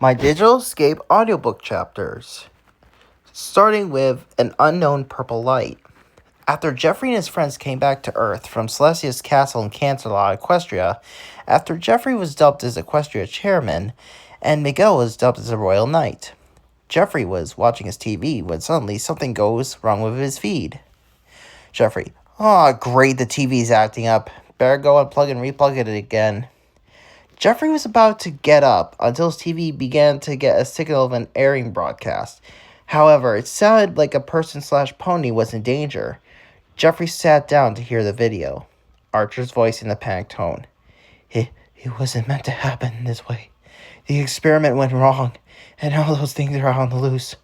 My Digital Escape audiobook chapters, starting with An Unknown Purple Light. After Jeffrey and his friends came back to Earth from Celestia's castle in Canterlot, Equestria, after Jeffrey was dubbed as Equestria chairman, and Miguel was dubbed as a royal knight. Jeffrey was watching his TV when suddenly something goes wrong with his feed. Jeffrey, great, the TV's acting up. Better go unplug and replug it again. Jeffrey was about to get up until his TV began to get a signal of an airing broadcast. However, it sounded like a person/pony was in danger. Jeffrey sat down to hear the video. Archer's voice in a panicked tone. It wasn't meant to happen this way. The experiment went wrong, and all those things are on the loose.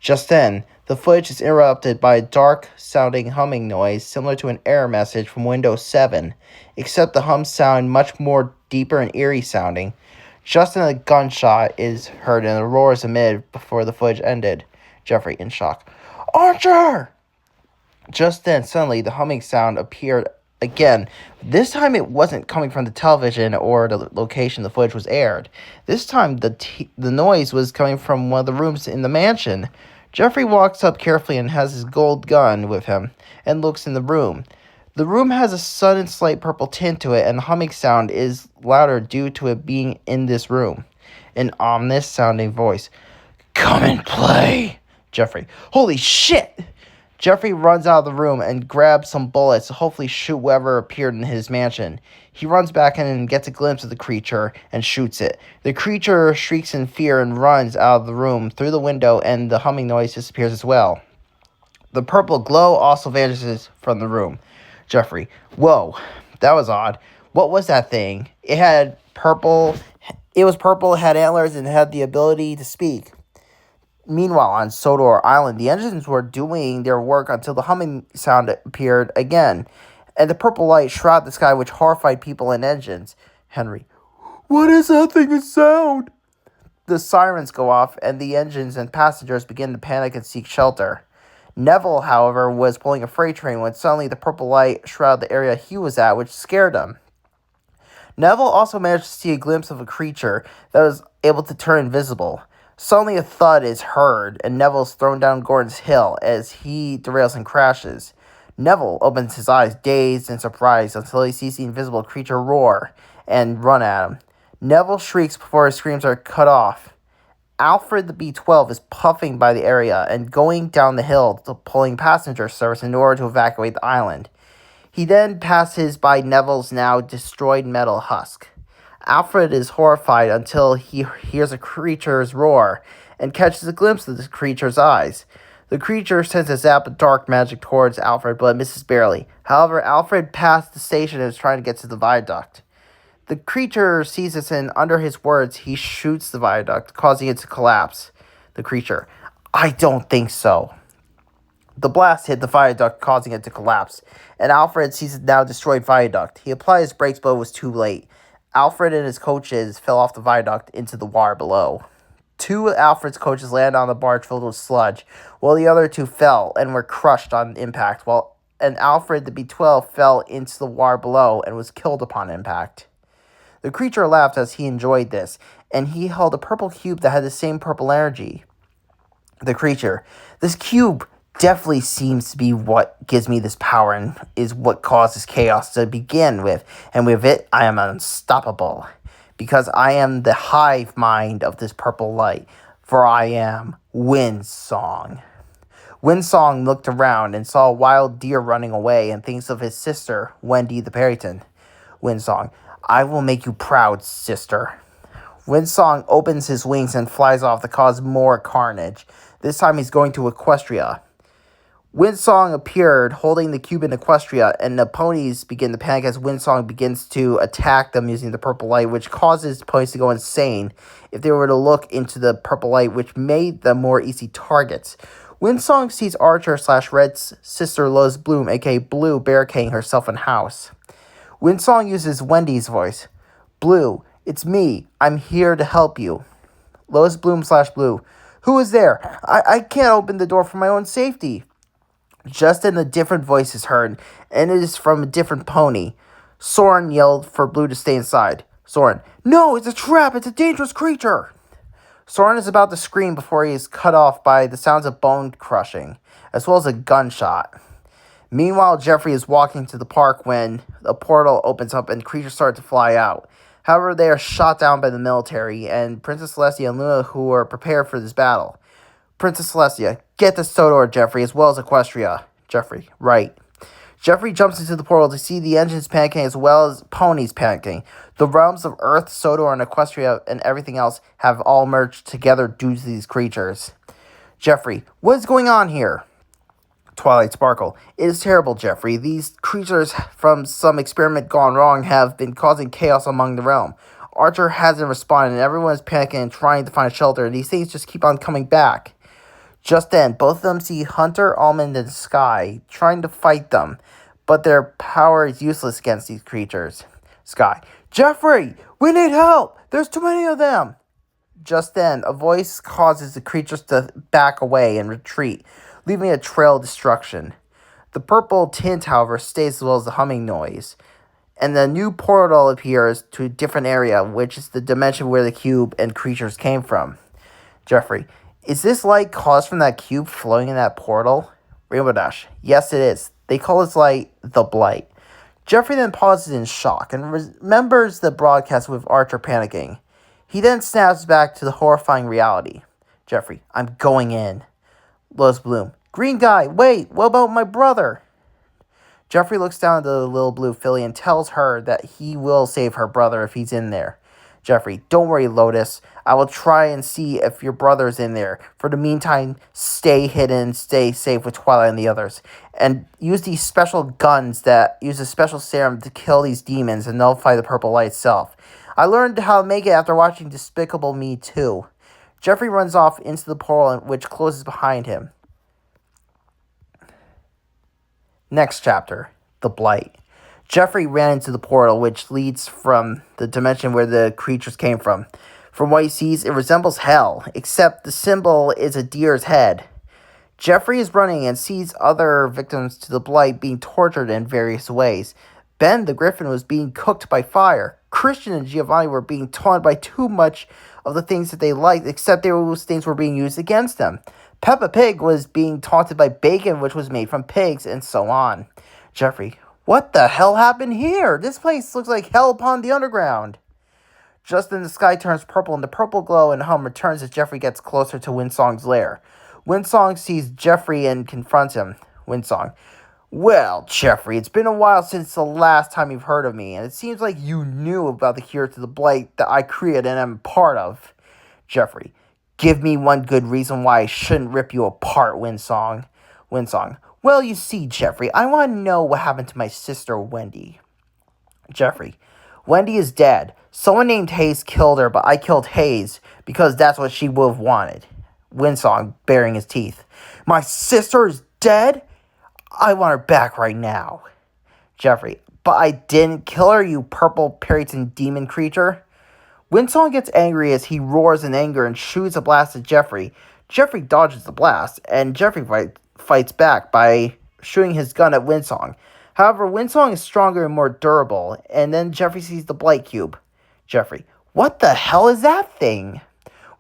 Just then, the footage is interrupted by a dark-sounding humming noise similar to an error message from Windows 7, except the hums sound much more deeper and eerie sounding. Just then a gunshot is heard and a roar is emitted before the footage ended. Jeffrey, in shock. Archer! Just then, suddenly, the humming sound appeared again. This time it wasn't coming from the television or the location the footage was aired. This time the noise was coming from one of the rooms in the mansion. Jeffrey walks up carefully and has his gold gun with him and looks in the room. The room has a sudden slight purple tint to it, and the humming sound is louder due to it being in this room. An ominous sounding voice. Come and play! Jeffrey. Holy shit! Jeffrey runs out of the room and grabs some bullets to hopefully shoot whoever appeared in his mansion. He runs back in and gets a glimpse of the creature and shoots it. The creature shrieks in fear and runs out of the room through the window, and the humming noise disappears as well. The purple glow also vanishes from the room. Jeffrey, whoa, that was odd. What was that thing? It was purple, it had antlers, and had the ability to speak. Meanwhile, on Sodor Island, the engines were doing their work until the humming sound appeared again, and the purple light shrouded the sky, which horrified people and engines. Henry, what is that thing of sound? The sirens go off, and the engines and passengers begin to panic and seek shelter. Neville, however, was pulling a freight train when suddenly the purple light shrouded the area he was at, which scared him. Neville also managed to see a glimpse of a creature that was able to turn invisible. Suddenly a thud is heard, and Neville is thrown down Gordon's hill as he derails and crashes. Neville opens his eyes, dazed and surprised, until he sees the invisible creature roar and run at him. Neville shrieks before his screams are cut off. Alfred the B-12 is puffing by the area and going down the hill to pulling passenger service in order to evacuate the island. He then passes by Neville's now destroyed metal husk. Alfred is horrified until he hears a creature's roar and catches a glimpse of the creature's eyes. The creature sends a zap of dark magic towards Alfred, but misses barely. However, Alfred passed the station and is trying to get to the viaduct. The creature sees this, and under his words, he shoots the viaduct, causing it to collapse. The creature, I don't think so. The blast hit the viaduct, causing it to collapse, and Alfred sees the now destroyed viaduct. He applied his brakes, but it was too late. Alfred and his coaches fell off the viaduct into the water below. Two of Alfred's coaches landed on the barge filled with sludge, while the other two fell and were crushed on impact, and Alfred the B-12 fell into the water below and was killed upon impact. The creature laughed as he enjoyed this, and he held a purple cube that had the same purple energy. The creature, this cube definitely seems to be what gives me this power and is what causes chaos to begin with, and with it, I am unstoppable, because I am the hive mind of this purple light, for I am Windsong. Windsong looked around and saw a wild deer running away and thinks of his sister, Wendy the Peryton. Windsong, I will make you proud, sister. Windsong opens his wings and flies off to cause more carnage. This time he's going to Equestria. Windsong appeared holding the cube in Equestria, and the ponies begin to panic as Windsong begins to attack them using the purple light, which causes the ponies to go insane if they were to look into the purple light, which made them more easy targets. Windsong sees Archer/Red's sister Lois Bloom, aka Blue, barricading herself in house. Windsong uses Wendy's voice. Blue, it's me. I'm here to help you. Lois Bloom/Blue. Who is there? I can't open the door for my own safety. Just then a different voice is heard, and it is from a different pony. Soren yelled for Blue to stay inside. Soren, no, it's a trap. It's a dangerous creature. Soren is about to scream before he is cut off by the sounds of bone crushing, as well as a gunshot. Meanwhile, Jeffrey is walking to the park when a portal opens up and creatures start to fly out. However, they are shot down by the military and Princess Celestia and Luna, who are prepared for this battle. Princess Celestia, get the Sodor, Jeffrey, as well as Equestria. Jeffrey, right. Jeffrey jumps into the portal to see the engines panicking as well as ponies panicking. The realms of Earth, Sodor, and Equestria and everything else have all merged together due to these creatures. Jeffrey, what is going on here? Twilight Sparkle, it is terrible, Jeffrey. These creatures from some experiment gone wrong have been causing chaos among the realm. Archer hasn't responded and everyone is panicking and trying to find a shelter, and these things just keep on coming back. Just then, both of them see Hunter, Almond, and Sky trying to fight them, but their power is useless against these creatures. Sky, Jeffrey, we need help! There's too many of them! Just then, a voice causes the creatures to back away and retreat, leaving a trail of destruction. The purple tint, however, stays as well as the humming noise, and the new portal appears to a different area, which is the dimension where the cube and creatures came from. Jeffrey, is this light caused from that cube flowing in that portal? Rainbow Dash, yes it is. They call this light the Blight. Jeffrey then pauses in shock and remembers the broadcast with Archer panicking. He then snaps back to the horrifying reality. Jeffrey, I'm going in. Lois Bloom, green guy, wait, what about my brother? Jeffrey looks down at the little blue filly and tells her that he will save her brother if he's in there. Jeffrey, don't worry, Lotus. I will try and see if your brother's in there. For the meantime, stay hidden, stay safe with Twilight and the others. And use these special guns that use a special serum to kill these demons and nullify the purple light itself. I learned how to make it after watching Despicable Me 2. Jeffrey runs off into the portal, which closes behind him. Next chapter, The Blight. Jeffrey ran into the portal, which leads from the dimension where the creatures came from. From what he sees, it resembles hell, except the symbol is a deer's head. Jeffrey is running and sees other victims to the Blight being tortured in various ways. Ben the Griffin was being cooked by fire. Christian and Giovanni were being taunted by too much of the things that they liked, except those things were being used against them. Peppa Pig was being taunted by bacon, which was made from pigs, and so on. Jeffrey, what the hell happened here? This place looks like hell upon the underground. Just then the sky turns purple and the purple glow and hum returns as Jeffrey gets closer to Windsong's lair. Windsong sees Jeffrey and confronts him. Windsong, well, Jeffrey, it's been a while since the last time you've heard of me, and it seems like you knew about the cure to the Blight that I created and am part of. Jeffrey, give me one good reason why I shouldn't rip you apart, Windsong. Windsong, well, you see, Jeffrey, I want to know what happened to my sister, Wendy. Jeffrey, Wendy is dead. Someone named Hayes killed her, but I killed Hayes because that's what she would have wanted. Windsong, baring his teeth. My sister is dead? I want her back right now. Jeffrey, but I didn't kill her, you purple Peryton demon creature. Windsong gets angry as he roars in anger and shoots a blast at Jeffrey. Jeffrey dodges the blast, and Jeffrey fights back by shooting his gun at Windsong. However, Windsong is stronger and more durable, and then Jeffrey sees the Blight Cube. Jeffrey, what the hell is that thing?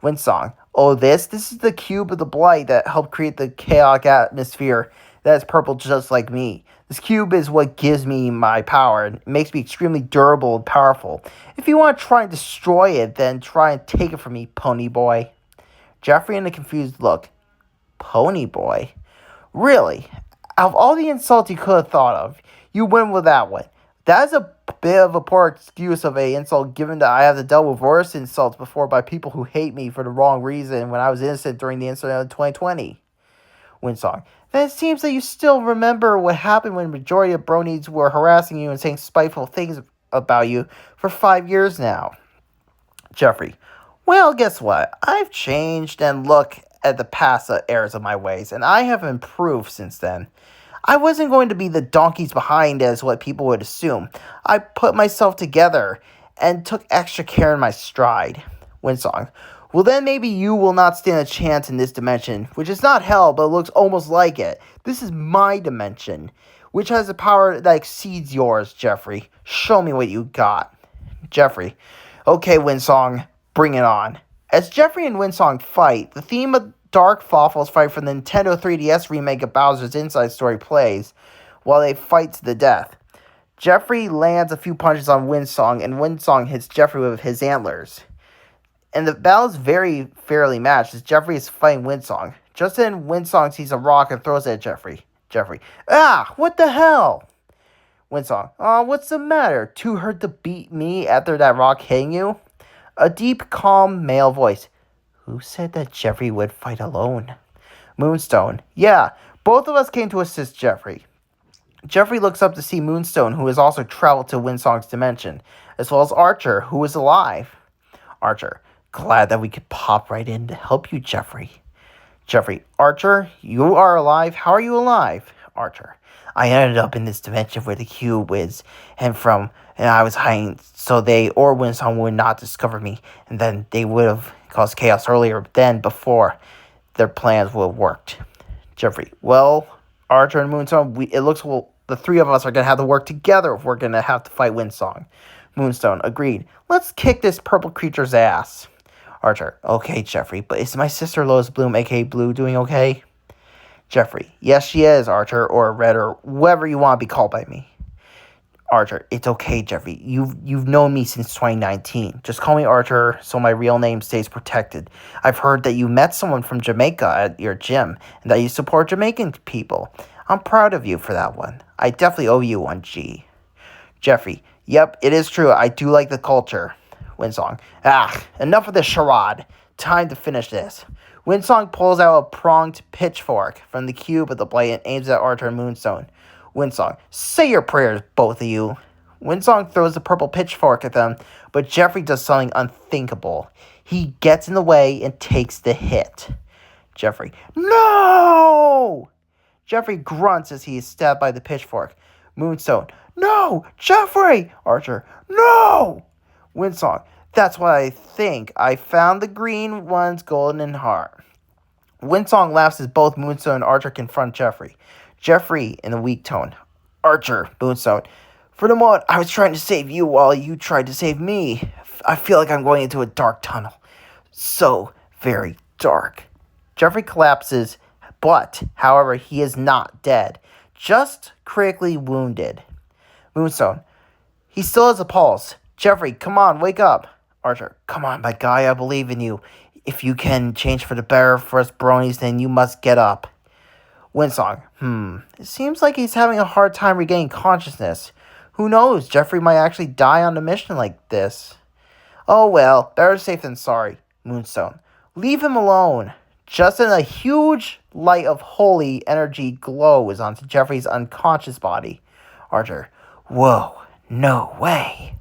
Windsong, oh, this is the cube of the Blight that helped create the chaotic atmosphere that is purple just like me. This cube is what gives me my power and makes me extremely durable and powerful. If you want to try and destroy it, then try and take it from me, Pony Boy. Jeffrey in a confused look. Pony Boy? Really? Out of all the insults you could have thought of, you went with that one. That is a bit of a poor excuse of an insult, given that I have to deal with worse insults before by people who hate me for the wrong reason when I was innocent during the incident of 2020. Windsong, then it seems that you still remember what happened when the majority of bronies were harassing you and saying spiteful things about you for 5 years now. Jeffrey, well, guess what? I've changed and look at the past errors of my ways, and I have improved since then. I wasn't going to be the donkeys behind as what people would assume. I put myself together and took extra care in my stride. Windsong, well then maybe you will not stand a chance in this dimension, which is not hell, but looks almost like it. This is my dimension, which has a power that exceeds yours, Jeffrey. Show me what you got. Jeffrey, okay, Windsong, bring it on. As Jeffrey and Winsong fight, the theme of Dark Fawful's fight from the Nintendo 3DS remake of Bowser's Inside Story plays while they fight to the death. Jeffrey lands a few punches on Winsong, and Winsong hits Jeffrey with his antlers. And the battle is very fairly matched as Jeffrey is fighting Winsong. Just then, Winsong sees a rock and throws it at Jeffrey. Jeffrey, what the hell? Winsong, what's the matter? Too hurt to beat me after that rock hitting you? A deep, calm male voice. Who said that Jeffrey would fight alone? Moonstone, yeah, both of us came to assist Jeffrey. Jeffrey looks up to see Moonstone, who has also traveled to Winsong's dimension, as well as Archer, who is alive. Archer, glad that we could pop right in to help you, Jeffrey. Jeffrey, Archer, you are alive? How are you alive? Archer, I ended up in this dimension where the cube is, and I was hiding so they or Winsong would not discover me, and then they would have caused chaos earlier than before their plans would have worked. Jeffrey, well, Archer and Moonstone, it looks the three of us are going to have to work together if we're going to have to fight Winsong. Moonstone, agreed. Let's kick this purple creature's ass. Archer, okay, Jeffrey, but is my sister Lois Bloom, aka Blue, doing okay? Jeffrey, yes, she is, Archer, or Red, or whoever you want to be called by me. Archer, it's okay, Jeffrey. You've known me since 2019. Just call me Archer so my real name stays protected. I've heard that you met someone from Jamaica at your gym, and that you support Jamaican people. I'm proud of you for that one. I definitely owe you one, G. Jeffrey, yep, it is true. I do like the culture. Winsong, enough of this charade. Time to finish this. Winsong pulls out a pronged pitchfork from the cube of the blight and aims at Archer and Moonstone. Winsong, say your prayers, both of you. Winsong throws the purple pitchfork at them, but Jeffrey does something unthinkable. He gets in the way and takes the hit. Jeffrey, no! Jeffrey grunts as he is stabbed by the pitchfork. Moonstone, no! Jeffrey! Archer, no! Winsong, that's what I think. I found the green one's golden heart. Winsong laughs as both Moonstone and Archer confront Jeffrey. Jeffrey, in a weak tone. Archer, Moonstone, for the moment, I was trying to save you while you tried to save me. I feel like I'm going into a dark tunnel. So very dark. Jeffrey collapses, but, however, he is not dead. Just critically wounded. Moonstone, he still has a pulse. Jeffrey, come on, wake up. Archer, come on, my guy, I believe in you. If you can change for the better for us bronies, then you must get up. Winsong, it seems like he's having a hard time regaining consciousness. Who knows, Jeffrey might actually die on a mission like this. Oh well, better safe than sorry. Moonstone, leave him alone. Just then a huge light of holy energy glows onto Jeffrey's unconscious body. Archer, whoa, no way.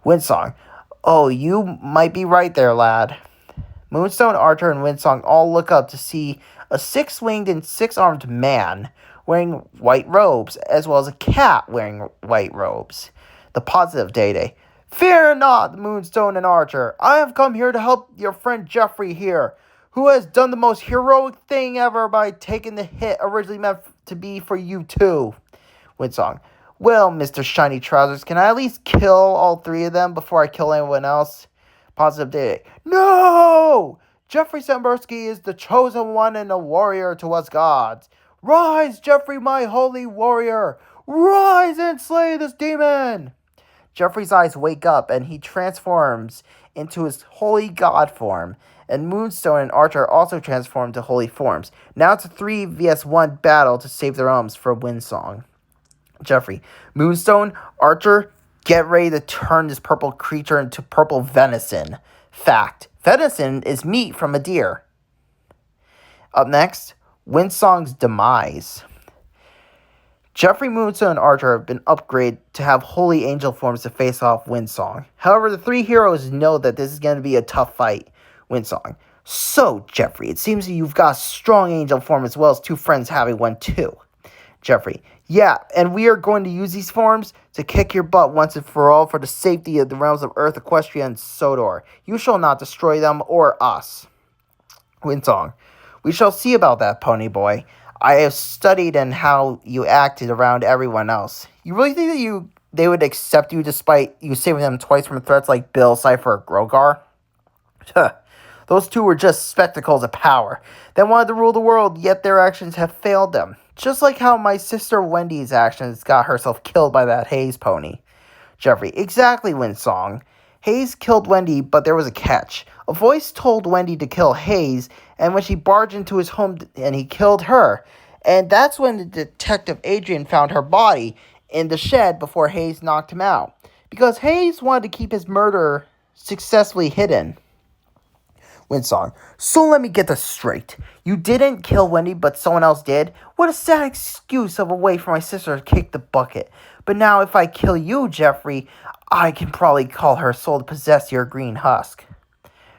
Winsong, oh, you might be right there, lad. Moonstone, Archer, and Winsong all look up to see a six-winged and six-armed man wearing white robes, as well as a cat wearing white robes. The positive Day-Day. Fear not, Moonstone and Archer. I have come here to help your friend Jeffrey here, who has done the most heroic thing ever by taking the hit originally meant to be for you two. Winsong, well, Mr. Shiny Trousers, can I at least kill all three of them before I kill anyone else? Positive Day. No! Jeffrey Sambursky is the chosen one and a warrior to us gods. Rise, Jeffrey, my holy warrior! Rise and slay this demon! Jeffrey's eyes wake up and he transforms into his holy god form. And Moonstone and Archer also transform to holy forms. Now it's a 3 vs 1 battle to save their realms for Winsong. Jeffrey, Moonstone, Archer, get ready to turn this purple creature into purple venison. Fact, venison is meat from a deer. Up next, Winsong's demise. Jeffrey, Moonstone, and Archer have been upgraded to have holy angel forms to face off Winsong. However, the three heroes know that this is going to be a tough fight. Winsong, so Jeffrey, it seems you've got a strong angel form as well as two friends having one too. Jeffrey, yeah, and we are going to use these forms to kick your butt once and for all for the safety of the realms of Earth, Equestria, and Sodor. You shall not destroy them or us. Winsong, we shall see about that, pony boy. I have studied in how you acted around everyone else. You really think that they would accept you despite you saving them twice from threats like Bill, Cypher, or Grogar? Those two were just spectacles of power. They wanted to rule the world, yet their actions have failed them. Just like how my sister Wendy's actions got herself killed by that Hayes pony. Jeffrey, exactly, Winsong. Hayes killed Wendy, but there was a catch. A voice told Wendy to kill Hayes, and when she barged into his home and he killed her. And that's when the detective Adrian found her body in the shed before Hayes knocked him out. Because Hayes wanted to keep his murder successfully hidden. Winsong, so let me get this straight. You didn't kill Wendy, but someone else did? What a sad excuse of a way for my sister to kick the bucket. But now if I kill you, Jeffrey, I can probably call her soul to possess your green husk.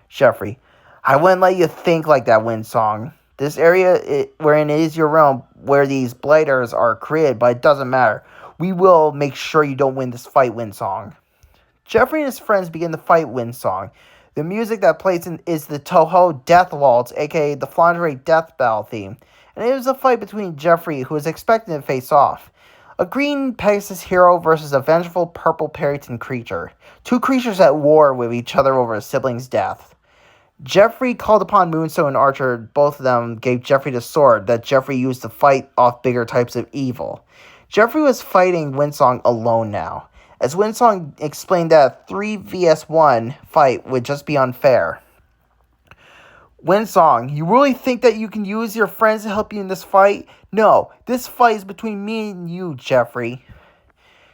Jeffrey, I wouldn't let you think like that, Winsong. This area wherein it is your realm where these Blighters are created, but it doesn't matter. We will make sure you don't win this fight, Winsong. Jeffrey and his friends begin to fight Winsong. The music that plays is the Toho Death Waltz, aka the Flandre Death Bell theme, and it was a fight between Jeffrey, who was expecting to face off. A green Pegasus hero versus a vengeful purple Peryton creature. Two creatures at war with each other over a sibling's death. Jeffrey called upon Moonstone and Archer. Both of them gave Jeffrey the sword that Jeffrey used to fight off bigger types of evil. Jeffrey was fighting Winsong alone now, as Winsong explained that a 3 vs 1 fight would just be unfair. Winsong, you really think that you can use your friends to help you in this fight? No, this fight is between me and you, Jeffrey.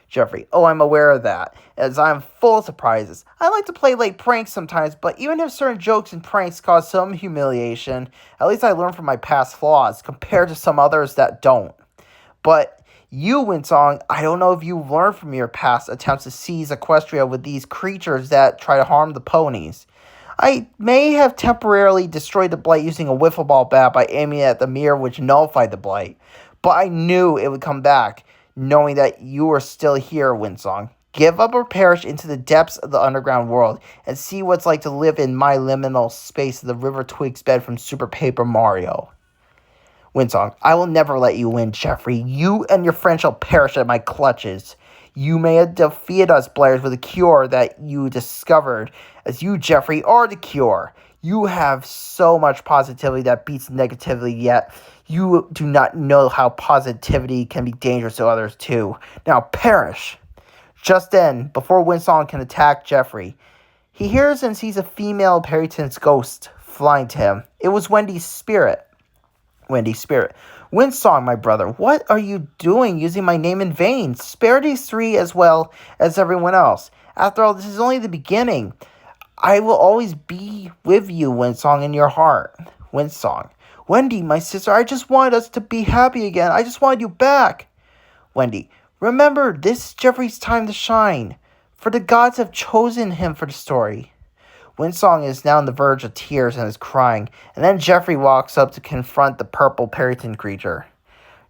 Jeffrey, oh, I'm aware of that, as I'm full of surprises. I like to play late pranks sometimes, but even if certain jokes and pranks cause some humiliation, at least I learn from my past flaws, compared to some others that don't. But you, Winsong, I don't know if you've learned from your past attempts to seize Equestria with these creatures that try to harm the ponies. I may have temporarily destroyed the Blight using a wiffle ball bat by aiming at the mirror which nullified the Blight, but I knew it would come back, knowing that you were still here, Winsong. Give up or perish into the depths of the underground world, and see what it's like to live in my liminal space of the River Twigs bed from Super Paper Mario. Winsong, I will never let you win, Jeffrey. You and your friend shall perish at my clutches. You may have defeated us, Blighters, with a cure that you discovered, as you, Jeffrey, are the cure. You have so much positivity that beats negativity, yet you do not know how positivity can be dangerous to others, too. Now perish. Just then, before Winsong can attack Jeffrey, he hears and sees a female Peryton's ghost flying to him. It was Wendy's spirit. Winsong, my brother, what are you doing using my name in vain? Spare these three as well as everyone else. After all, this is only the beginning. I will always be with you, Winsong, in your heart. Winsong, Wendy, my sister, I just wanted us to be happy again. I just wanted you back. Wendy, remember, this is Jeffrey's time to shine, for the gods have chosen him for the story. Winsong is now on the verge of tears and is crying, and then Jeffrey walks up to confront the purple Peryton creature.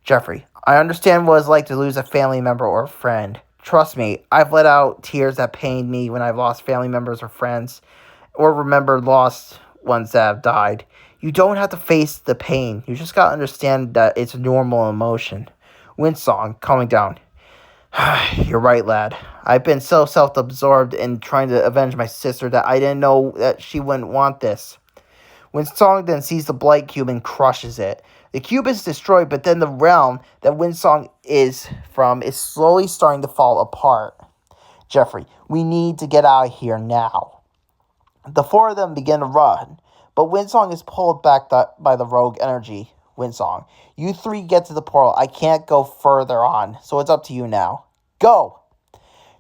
Jeffrey, I understand what it's like to lose a family member or a friend. Trust me, I've let out tears that pained me when I've lost family members or friends, or remembered lost ones that have died. You don't have to face the pain. You just gotta understand that it's a normal emotion. Winsong, calming down. You're right, lad. I've been so self-absorbed in trying to avenge my sister that I didn't know that she wouldn't want this. Winsong then sees the Blight Cube and crushes it. The cube is destroyed, but then the realm that Winsong is from is slowly starting to fall apart. Jeffrey, we need to get out of here now. The four of them begin to run, but Winsong is pulled back by the rogue energy. Winsong, you three get to the portal. I can't go further on, so it's up to you now. Go!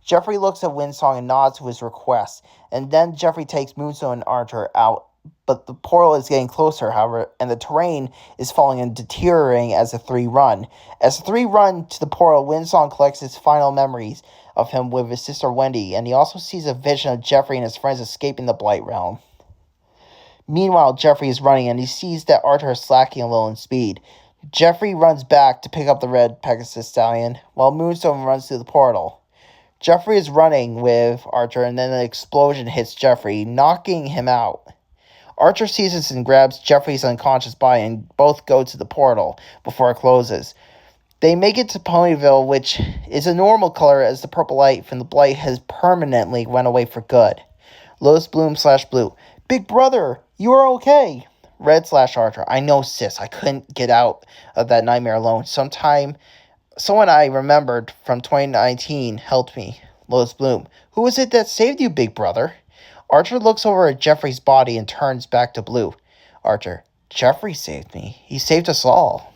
Jeffrey looks at Winsong and nods to his request, and then Jeffrey takes Moonstone and Archer out, but the portal is getting closer, however, and the terrain is falling and deteriorating as the three run. As the three run to the portal, Winsong collects his final memories of him with his sister Wendy, and he also sees a vision of Jeffrey and his friends escaping the Blight realm. Meanwhile, Jeffrey is running, and he sees that Archer is slacking a little in speed. Jeffrey runs back to pick up the red Pegasus stallion, while Moonstone runs through the portal. Jeffrey is running with Archer, and then an explosion hits Jeffrey, knocking him out. Archer sees this and grabs Jeffrey's unconscious body, and both go to the portal before it closes. They make it to Ponyville, which is a normal color as the purple light from the Blight has permanently went away for good. Lotus Bloom /Blue. Big brother, you are okay. Red/Archer, I know, sis. I couldn't get out of that nightmare alone. Someone I remembered from 2019 helped me. Lois Bloom, who was it that saved you, big brother? Archer looks over at Jeffrey's body and turns back to Blue. Archer, Jeffrey saved me. He saved us all.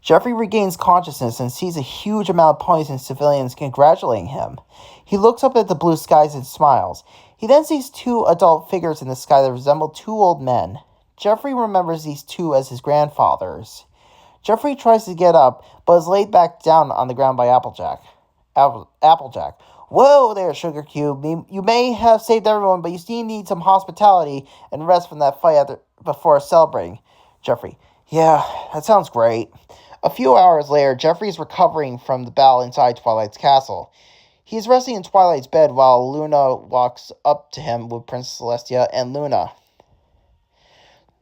Jeffrey regains consciousness and sees a huge amount of ponies and civilians congratulating him. He looks up at the blue skies and smiles. He then sees two adult figures in the sky that resemble two old men. Jeffrey remembers these two as his grandfathers. Jeffrey tries to get up, but is laid back down on the ground by Applejack. Applejack. Whoa there, Sugar Cube. You may have saved everyone, but you still need some hospitality and rest from that fight before celebrating. Jeffrey. Yeah, that sounds great. A few hours later, Jeffrey is recovering from the battle inside Twilight's castle. He is resting in Twilight's bed while Luna walks up to him with Princess Celestia and Luna.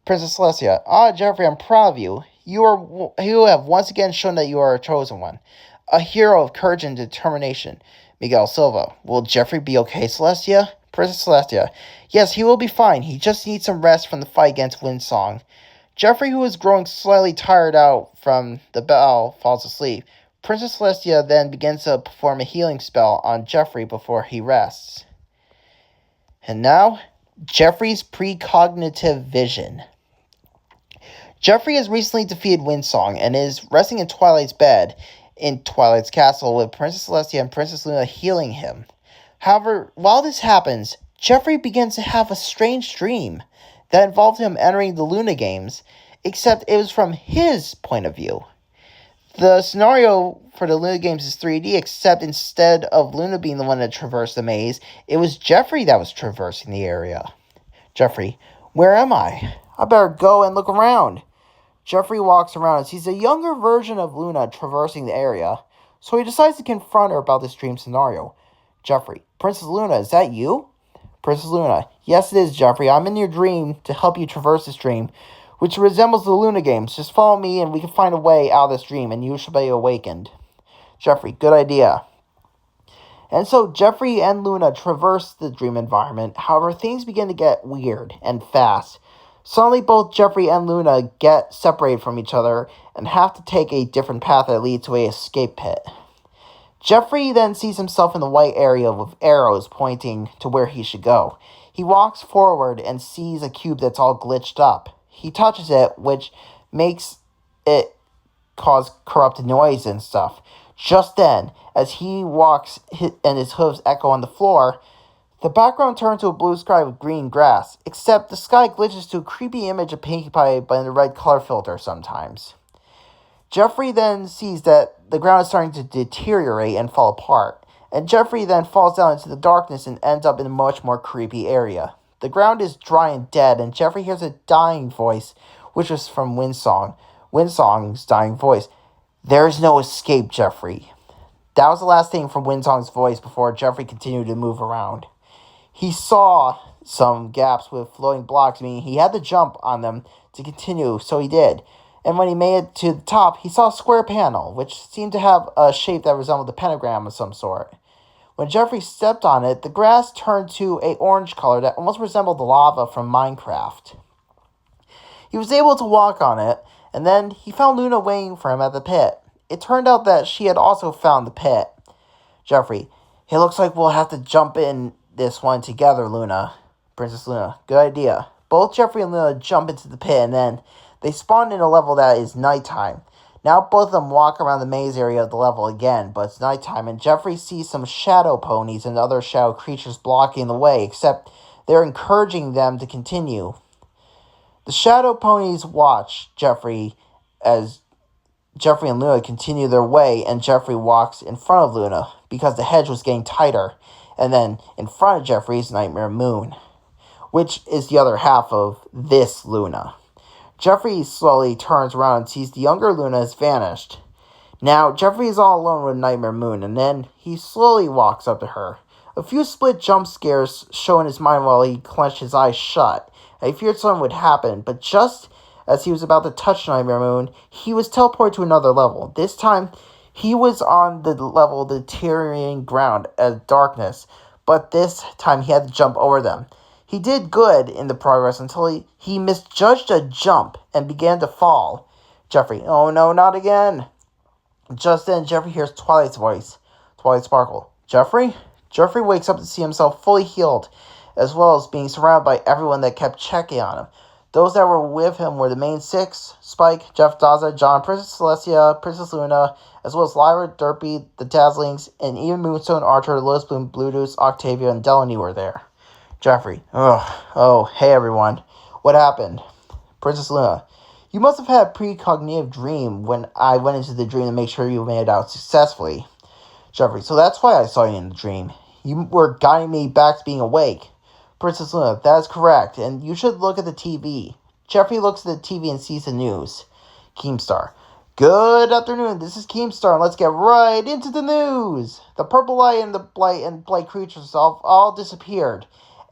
Princess Celestia, Jeffrey, I'm proud of you. You have once again shown that you are a chosen one, a hero of courage and determination. Miguel Silva, will Jeffrey be okay, Celestia? Princess Celestia, yes, he will be fine. He just needs some rest from the fight against Windsong. Jeffrey, who is growing slightly tired out from the battle, falls asleep. Princess Celestia then begins to perform a healing spell on Jeffrey before he rests. And now, Jeffrey's precognitive vision. Jeffrey has recently defeated Windsong and is resting in Twilight's bed in Twilight's castle with Princess Celestia and Princess Luna healing him. However, while this happens, Jeffrey begins to have a strange dream that involved him entering the Luna games, except it was from his point of view. The scenario for the Luna games is 3D, except instead of Luna being the one that traversed the maze, it was Jeffrey that was traversing the area. Jeffrey, where am I? I better go and look around. Jeffrey walks around and sees a younger version of Luna traversing the area, so he decides to confront her about this dream scenario. Jeffrey, Princess Luna, is that you? Princess Luna, yes it is, Jeffrey. I'm in your dream to help you traverse this dream, which resembles the Luna games. Just follow me and we can find a way out of this dream and you shall be awakened. Jeffrey, good idea. And so Jeffrey and Luna traverse the dream environment. However, things begin to get weird and fast. Suddenly, both Jeffrey and Luna get separated from each other and have to take a different path that leads to an escape pit. Jeffrey then sees himself in the white area with arrows pointing to where he should go. He walks forward and sees a cube that's all glitched up. He touches it, which makes it cause corrupted noise and stuff. Just then, as he walks and his hooves echo on the floor, the background turns to a blue sky with green grass, except the sky glitches to a creepy image of Pinkie Pie by the red color filter sometimes. Jeffrey then sees that the ground is starting to deteriorate and fall apart, and Jeffrey then falls down into the darkness and ends up in a much more creepy area. The ground is dry and dead, and Jeffrey hears a dying voice, which is from Windsong. Windsong's dying voice. There is no escape, Jeffrey. That was the last thing from Windsong's voice before Jeffrey continued to move around. He saw some gaps with floating blocks, meaning he had to jump on them to continue, so he did. And when he made it to the top, he saw a square panel, which seemed to have a shape that resembled a pentagram of some sort. When Jeffrey stepped on it, the grass turned to an orange color that almost resembled the lava from Minecraft. He was able to walk on it, and then he found Luna waiting for him at the pit. It turned out that she had also found the pit. Jeffrey, it looks like we'll have to jump in this one together, Luna. Princess Luna, good idea. Both Jeffrey and Luna jump into the pit, and then they spawn in a level that is nighttime. Now both of them walk around the maze area of the level again, but it's nighttime, and Jeffrey sees some shadow ponies and other shadow creatures blocking the way, except they're encouraging them to continue. The shadow ponies watch Jeffrey as Jeffrey and Luna continue their way, and Jeffrey walks in front of Luna because the hedge was getting tighter, and then in front of Jeffrey is Nightmare Moon, which is the other half of this Luna. Jeffrey slowly turns around and sees the younger Luna has vanished. Now, Jeffrey is all alone with Nightmare Moon, and then he slowly walks up to her. A few split jump scares show in his mind while he clenched his eyes shut. He feared something would happen, but just as he was about to touch Nightmare Moon, he was teleported to another level. This time, he was on the level of the deteriorating ground as darkness, but this time he had to jump over them. He did good in the progress until he misjudged a jump and began to fall. Jeffrey, oh no, not again. Just then, Jeffrey hears Twilight's voice. Twilight sparkle. Jeffrey? Jeffrey wakes up to see himself fully healed, as well as being surrounded by everyone that kept checking on him. Those that were with him were the main six: Spike, Jeff Daza, John, Princess Celestia, Princess Luna, as well as Lyra, Derpy, the Dazzlings, and even Moonstone, Archer, Lois Bloom, Bluetooth, Octavia, and Delaney were there. Jeffrey, hey everyone. What happened? Princess Luna, you must have had a precognitive dream when I went into the dream to make sure you made it out successfully. Jeffrey, so that's why I saw you in the dream. You were guiding me back to being awake. Princess Luna, that is correct, and you should look at the TV. Jeffrey looks at the TV and sees the news. Keemstar, good afternoon, this is Keemstar, and let's get right into the news. The purple light and the blight creatures all disappeared,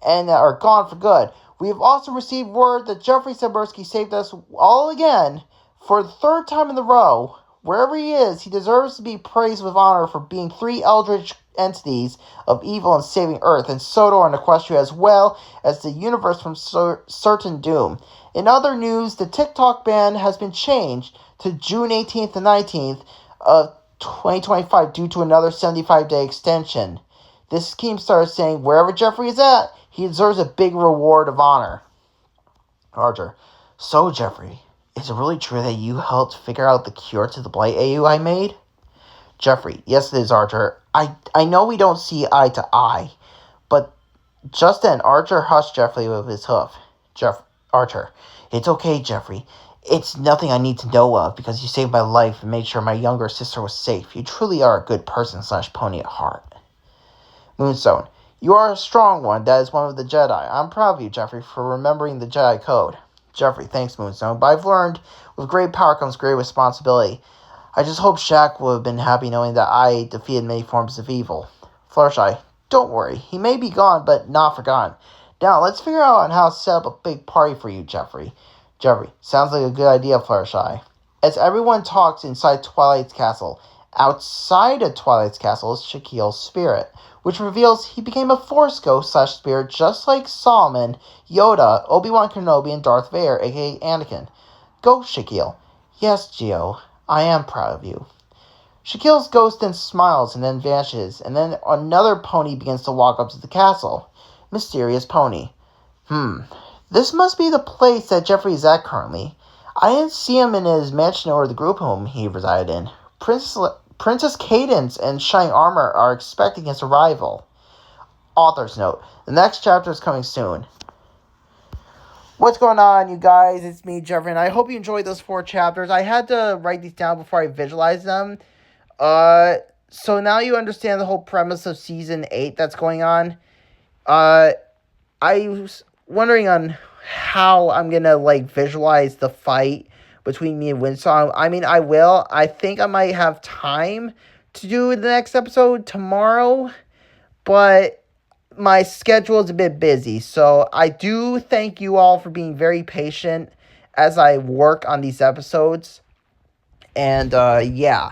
and are gone for good. We have also received word that Jeffrey Sabursky saved us all again for the third time in a row. Wherever he is, he deserves to be praised with honor for being three eldritch entities of evil and saving Earth, and Sodor and Equestria, as well as the universe from certain doom. In other news, the TikTok ban has been changed to June 18th and 19th of 2025 due to another 75-day extension. This scheme starts saying wherever Jeffrey is at, he deserves a big reward of honor. Archer, so Jeffrey, is it really true that you helped figure out the cure to the Blight AU I made? Jeffrey, yes it is, Archer. I know we don't see eye to eye, but just then Archer hushed Jeffrey with his hoof. Archer, it's okay, Jeffrey. It's nothing I need to know of because you saved my life and made sure my younger sister was safe. You truly are a good person / pony at heart. Moonstone, you are a strong one. That is one of the Jedi. I'm proud of you, Jeffrey, for remembering the Jedi Code. Jeffrey, thanks, Moonstone. But I've learned with great power comes great responsibility. I just hope Shaq would have been happy knowing that I defeated many forms of evil. Fluttershy, don't worry. He may be gone, but not forgotten. Now, let's figure out on how to set up a big party for you, Jeffrey. Jeffrey, sounds like a good idea, Fluttershy. As everyone talks inside Twilight's castle, outside of Twilight's castle is Shaquille's spirit, which reveals he became a Force ghost / spirit just like Solomon, Yoda, Obi-Wan Kenobi, and Darth Vader, aka Anakin. Go, Shaquille. Yes, Gio, I am proud of you. Shaquille's ghost then smiles and then vanishes, and then another pony begins to walk up to the castle. Mysterious pony. This must be the place that Jeffrey is at currently. I didn't see him in his mansion or the group home he resided in. Princess Cadence and Shining Armor are expecting his arrival. Author's note. The next chapter is coming soon. What's going on, you guys? It's me, Jeffrey, and I hope you enjoyed those 4 chapters. I had to write these down before I visualized them. So now you understand the whole premise of Season 8 that's going on. I was wondering on how I'm gonna, visualize the fight between me and Windsong. I mean, I will. I think I might have time to do the next episode tomorrow, but my schedule is a bit busy. So I do thank you all for being very patient as I work on these episodes. And, yeah.